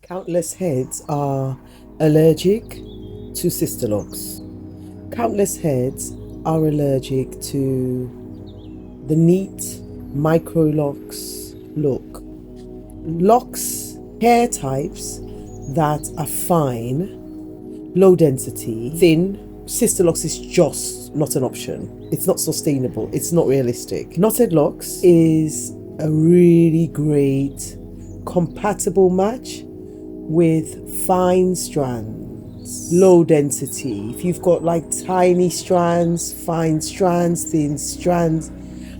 Countless heads are allergic to Sisterlocks. Countless heads are allergic to the neat micro locks look. Locks, hair types that are fine, low density, thin. Sisterlocks is just not an option. It's not sustainable. It's not realistic. Knotted Locs is a really great compatible match with fine strands, low density. If you've got like tiny strands, fine strands, thin strands,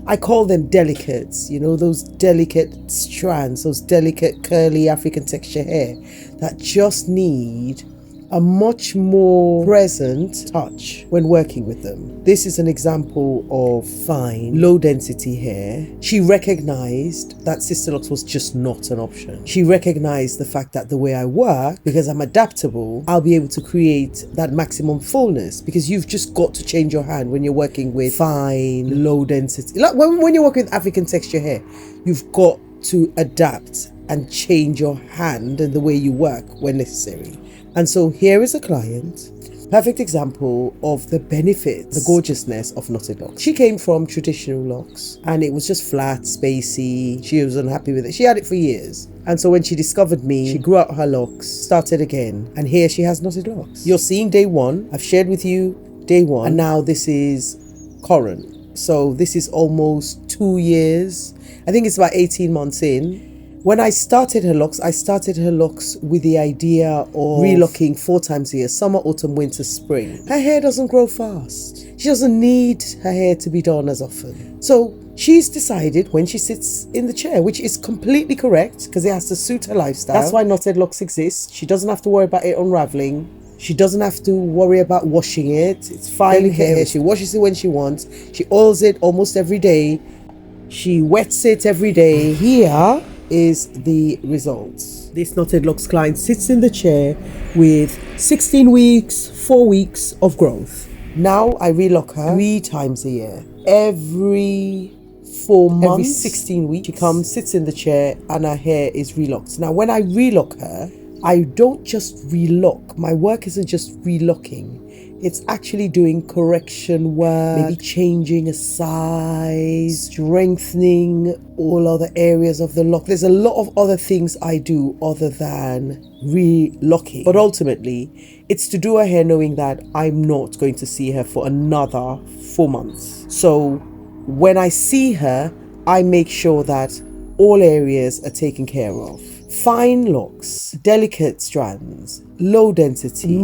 I call them delicates, you know, those delicate strands, those delicate curly African texture hair that just need a much more present touch when working with them. This is an example of fine, low density hair. She recognized that Sisterlocks was just not an option. She recognized the fact that the way I work, because I'm adaptable, I'll be able to create that maximum fullness, because you've just got to change your hand when you're working with fine, low density. Like when you're working with African texture hair, you've got to adapt and change your hand and the way you work when necessary. And so here is a client, perfect example of the benefits, the gorgeousness of Knotted Locs. She came from traditional locks and it was just flat, spacey. She was unhappy with it. She had it for years. And so when she discovered me, she grew out her locks, started again. And here she has Knotted Locs. You're seeing day one. I've shared with you day one. And now this is current. So this is almost 2 years. I think it's about 18 months in. When I started her locks with the idea of relocking 4 times a year, summer, autumn, winter, spring. Her hair doesn't grow fast. She doesn't need her hair to be done as often. So she's decided when she sits in the chair, which is completely correct because it has to suit her lifestyle. That's why Knotted Locs exists. She doesn't have to worry about it unraveling. She doesn't have to worry about washing it. It's fine hair. She washes it when she wants. She oils it almost every day. She wets it every day. Here is the results. This Knotted Locs client sits in the chair with 16 weeks, 4 weeks of growth. Now I relock her 3 times a year. Every 4 months, every 16 weeks, she comes, sits in the chair, and her hair is relocked. Now when I relock her, I don't just relock. My work isn't just relocking. It's actually doing correction work, maybe changing a size, strengthening all other areas of the lock. There's a lot of other things I do other than relocking. But ultimately, it's to do her hair knowing that I'm not going to see her for another 4 months. So when I see her, I make sure that all areas are taken care of. Fine locks, delicate strands, low density,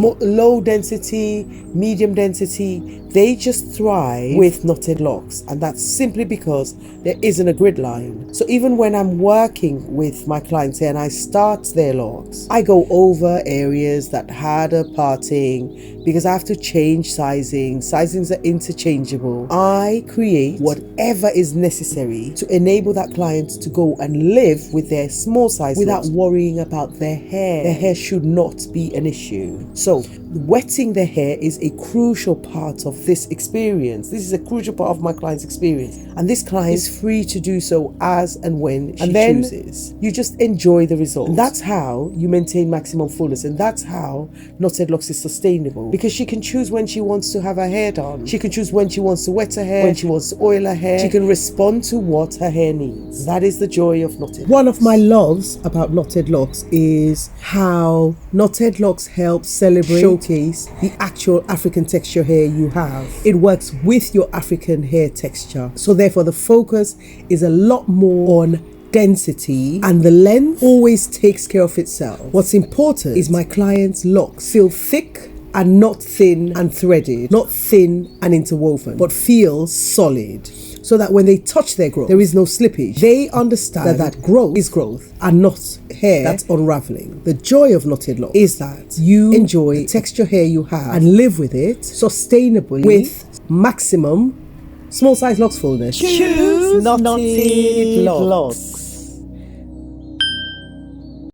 medium density, they just thrive with Knotted Locs, and that's simply because there isn't a grid line. So even when I'm working with my clients here and I start their locks, I go over areas that had a parting because I have to change sizing. Sizings are interchangeable. I create whatever is necessary to enable that client to go and live with their small size without worrying about their hair. Their hair should not be an issue. So wetting the hair is a crucial part of this experience. This is a crucial part of my client's experience, and this client is free to do so as and when she chooses. You just enjoy the result. And that's how you maintain maximum fullness, and that's how Knotted Locs is sustainable, because she can choose when she wants to have her hair done. She can choose when she wants to wet her hair, when she wants to oil her hair. She can respond to what her hair needs. That is the joy of Knotted Locs. One of my loves about Knotted Locs is how Knotted Locs help celebrate, showcase the actual African texture hair you have. It works with your African hair texture. So therefore the focus is a lot more on density, and the length always takes care of itself. What's important is my client's locks feel thick and not thin and threaded, not thin and interwoven, but feel solid, so that when they touch their growth, there is no slippage. They understand that growth is growth and not hair that's unraveling. The joy of Knotted Locs is that you enjoy the texture hair you have and live with it sustainably with maximum small size locks fullness. Choose Knotted Locs.